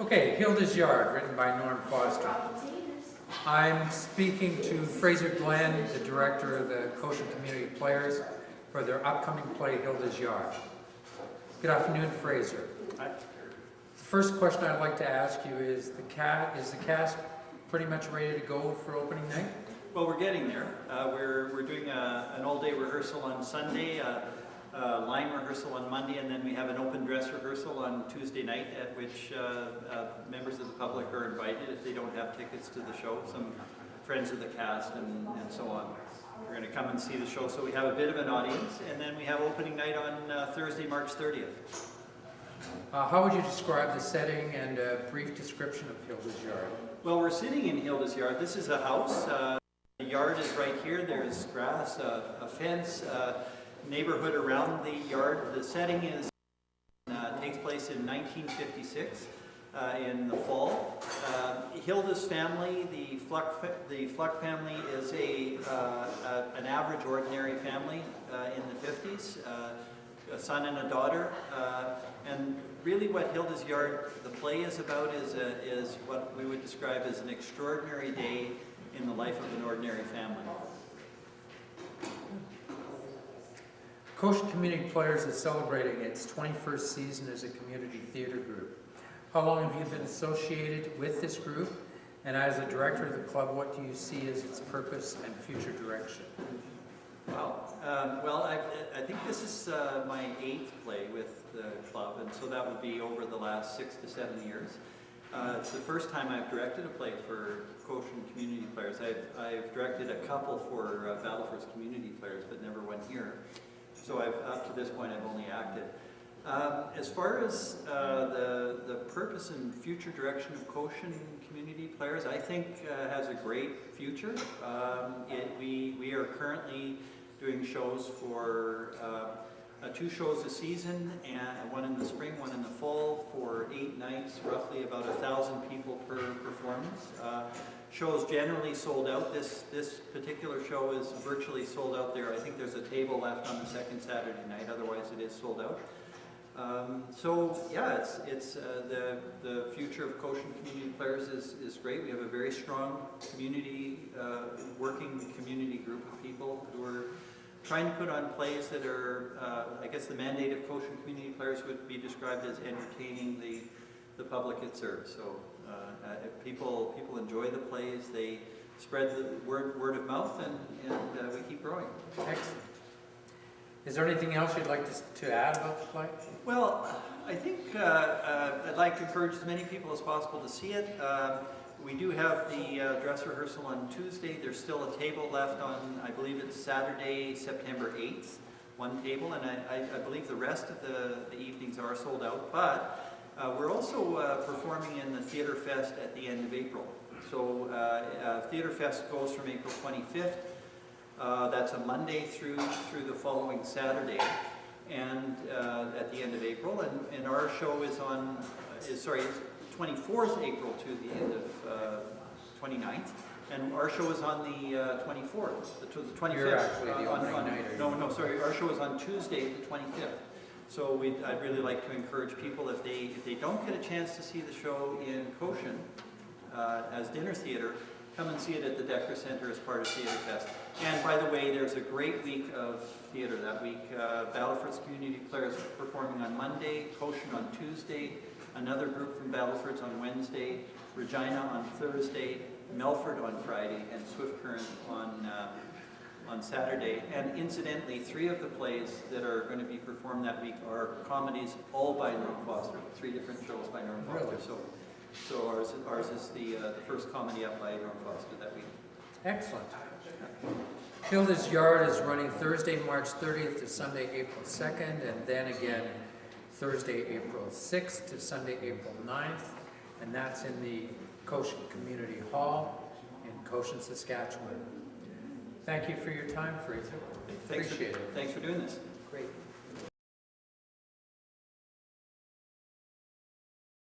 Okay, Hilda's Yard, written by Norm Foster. I'm speaking to Fraser Glen, the director of the Cochin Community Players, for their upcoming play, Hilda's Yard. Good afternoon, Fraser. Hi. The first question I'd like to ask you is the cast pretty much ready to go for opening night? Well, we're getting there. We're doing an all-day rehearsal on Sunday, line rehearsal on Monday, and then we have an open dress rehearsal on Tuesday night, at which members of the public are invited if they don't have tickets to the show. Some friends of the cast and so on. We're going to come and see the show, so we have a bit of an audience, and then we have opening night on Thursday, March 30th. How would you describe the setting and a brief description of Hilda's Yard? Well, we're sitting in Hilda's Yard. This is a house. The yard is right here. There's grass, a fence, neighborhood around the yard. The setting takes place in 1956 in the fall. Hilda's family, the Fluck family, is an average, ordinary family in the 50s. A son and a daughter, and really what Hilda's Yard, the play, is about is what we would describe as an extraordinary day in the life of an ordinary family. Cochin Community Players is celebrating its 21st season as a community theater group. How long have you been associated with this group? And as a director of the club, what do you see as its purpose and future direction? Wow. Well, I think this is my 8th play with the club, and so that would be over the last 6 to 7 years. It's the first time I've directed a play for Cochin Community Players. I've directed a couple for Battleford's Community Players, but never one here. So up to this point, I've only acted. As far as the purpose and future direction of Cochin Community Players, I think has a great future. We are currently doing shows for 2 shows a season, and one in the spring, one in the fall, for 8 nights, roughly about 1,000 people per performance. Shows generally sold out. This particular show is virtually sold out there. I think there's a table left on the second Saturday night, otherwise it is sold out. So yeah, it's the future of Cochin Community Players is great. We have a very strong community, working community group of people who are trying to put on plays that are, I guess the mandate of Cochin Community Players would be described as entertaining the public it serves. So if people enjoy the plays, they spread the word of mouth, and we keep growing. Excellent. Is there anything else you'd like to add about the play? Well, I think I'd like to encourage as many people as possible to see it. We do have the dress rehearsal on Tuesday. There's still a table left on, I believe it's Saturday, September 8th, one table, and I believe the rest of the evenings are sold out. But we're also performing in the Theatre Fest at the end of April. So Theatre Fest goes from April 25th. That's a Monday through the following Saturday, and at the end of April. And our show is on, 24th April to the end of 29th, and our show is on the 24th, to the 25th. You're actually the opening night. No, sorry. Our show is on Tuesday, the 25th. So I'd really like to encourage people, if they don't get a chance to see the show in Cochin as dinner theater, come and see it at the Decker Center as part of Theatre Fest. And by the way, there's a great week of theater that week. Battleford's Community Players performing on Monday, Cochin on Tuesday, another group from Battleford's on Wednesday, Regina on Thursday, Melford on Friday, and Swift Current on Saturday. And incidentally, 3 of the plays that are going to be performed that week are comedies, all by Norm Foster. 3 different shows by Norm Foster. Really? So ours is the first comedy up by Norm Foster that week. Excellent. Hilda's Yard is running Thursday, March 30th to Sunday, April 2nd, and then again Thursday, April 6th to Sunday, April 9th, and that's in the Cochin Community Hall in Cochin, Saskatchewan. Thank you for your time, Fraser. Appreciate it. Thanks for doing this. Great.